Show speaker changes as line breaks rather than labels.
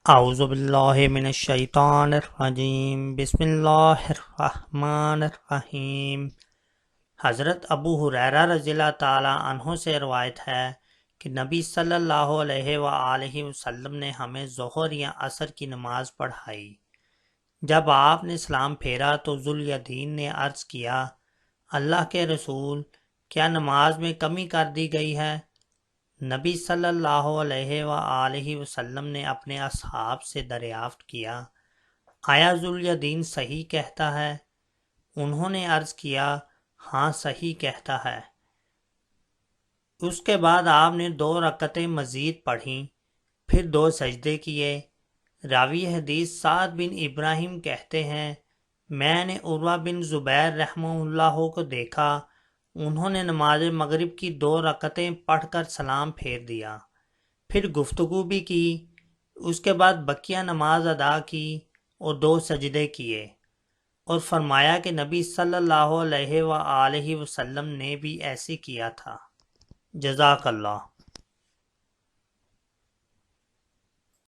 اعوذ باللہ من الشیطان الرجیم، بسم اللہ الرحمن الرحیم۔ حضرت ابو ہریرہ رضی اللہ تعالی عنہ سے روایت ہے کہ نبی صلی اللہ علیہ وآلہ وسلم نے ہمیں ظہر یا عصر کی نماز پڑھائی۔ جب آپ نے سلام پھیرا تو ذوالیدین نے عرض کیا، اللہ کے رسول، کیا نماز میں کمی کر دی گئی ہے؟ نبی صلی اللہ علیہ وآلہ وسلم نے اپنے اصحاب سے دریافت کیا، آیا ذوالیدین صحیح کہتا ہے؟ انہوں نے عرض کیا، ہاں صحیح کہتا ہے۔ اس کے بعد آپ نے 2 رکعتیں مزید پڑھیں، پھر 2 سجدے کیے۔ راوی حدیث سعد بن ابراہیم کہتے ہیں، میں نے عروہ بن زبیر رحمہ اللہ کو دیکھا، انہوں نے نماز مغرب کی 2 رکعتیں پڑھ کر سلام پھیر دیا، پھر گفتگو بھی کی، اس کے بعد بقیہ نماز ادا کی اور 2 سجدے کیے، اور فرمایا کہ نبی صلی اللہ علیہ وآلہ وسلم نے بھی ایسے کیا تھا۔ جزاک اللہ۔